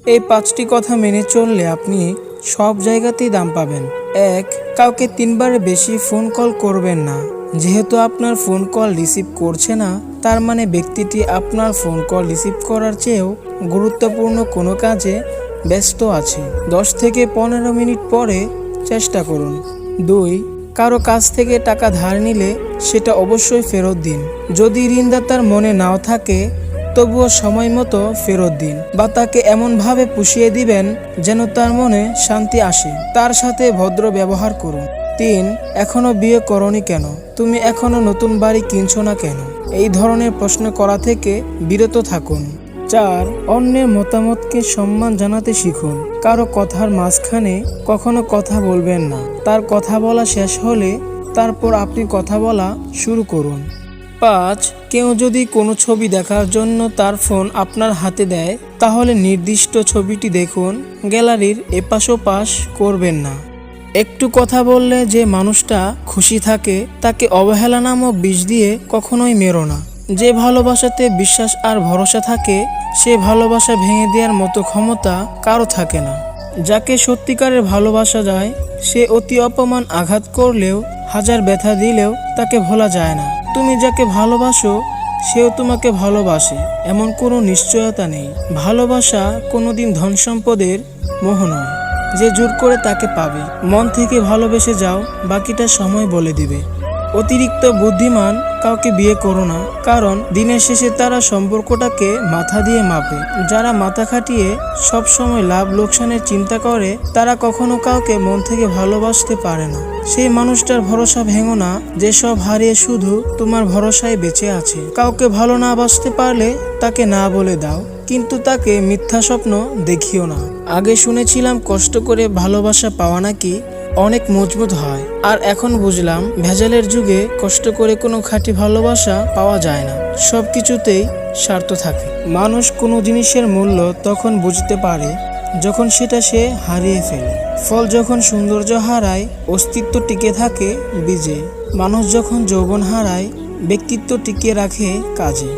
এই 5টি কথা মেনে চললে আপনি সব জায়গাতেই দাম পাবেন। 1. কাউকে 3বারের বেশি ফোন কল করবেন না। যেহেতু আপনার ফোন কল রিসিভ করছে না, তার মানে ব্যক্তিটি আপনার ফোন কল রিসিভ করার চেয়েও গুরুত্বপূর্ণ কোনো কাজে ব্যস্ত আছে। 10 থেকে 15 মিনিট পরে চেষ্টা করুন। 2. কারো কাছ থেকে টাকা ধার নিলে সেটা অবশ্যই ফেরত দিন। যদি ঋণদাতার মনে নাও থাকে, তবুও সময় মতো ফেরত দিন, বা তাকে এমনভাবে পুষিয়ে দিবেন যেন তার মনে শান্তি আসে। তার সাথে ভদ্র ব্যবহার করুন। 3. এখনো বিয়ে করনি কেন? তুমি এখনো নতুন বাড়ি কিনছো না কেন? এই ধরনের প্রশ্ন করা থেকে বিরত থাকুন। 4. অন্যের মতামতকে সম্মান জানাতে শিখুন। কারো কথার মাঝখানে কখনো কথা বলবেন না। তার কথা বলা শেষ হলে তারপর আপনি কথা বলা শুরু করুন। 5. কেউ যদি কোনো ছবি দেখার জন্য তার ফোন আপনার হাতে দেয়, তাহলে নির্দিষ্ট ছবিটি দেখুন। গ্যালারির এপাশ ওপাশ করবেন না। একটু কথা বললে যে মানুষটা খুশি থাকে, তাকে অবহেলা নামক বিষ দিয়ে কখনোই মেরো না। যে ভালোবাসাতে বিশ্বাস আর ভরসা থাকে, সে ভালোবাসা ভেঙে দেওয়ার মতো ক্ষমতা কারো থাকে না। যাকে সত্যিকারের ভালোবাসা যায়, সে অতি অপমান আঘাত করলেও, হাজার ব্যথা দিলেও তাকে ভোলা যায় না। তুমি যাকে ভালোবাসো, সেও তোমাকে ভালোবাসে, এমন কোনো নিশ্চয়তা নেই। ভালোবাসা কোনোদিন ধন সম্পদের মোহ নয় যে জোর করে তাকে পাবে। মন থেকে ভালোবেসে যাও, বাকিটা সময় বলে দিবে। অতিরিক্ত বুদ্ধিমান কাউকে বিয়ে করো না, কারণ দিনের শেষে তারা সম্পর্কটাকে মাথা দিয়ে মাপে। যারা মাথা খাটিয়ে সব সময় লাভ লোকসানের চিন্তা করে, তারা কখনো কাউকে মন থেকে ভালোবাসতে পারে না। সেই মানুষটার ভরসা ভেঙো না, যে সব হারিয়ে শুধু তোমার ভরসায় বেঁচে আছে। কাউকে ভালো না বাসতে পারলে তাকে না বলে দাও, কিন্তু তাকে মিথ্যা স্বপ্ন দেখিও না। আগে শুনেছিলাম কষ্ট করে ভালোবাসা পাওয়া নাকি অনেক মজবুত হয়, আর এখন বুঝলাম ভেজালের যুগে কষ্ট করে কোনো খাঁটি ভালোবাসা পাওয়া যায় না। সব কিছুতেই স্বার্থ থাকে। মানুষ কোনো জিনিসের মূল্য তখন বুঝতে পারে যখন সেটা সে হারিয়ে ফেলে। ফল যখন সৌন্দর্য হারায়, অস্তিত্ব টিকে থাকে বীজে। মানুষ যখন যৌবন হারায়, ব্যক্তিত্ব টিকিয়ে রাখে কাজে।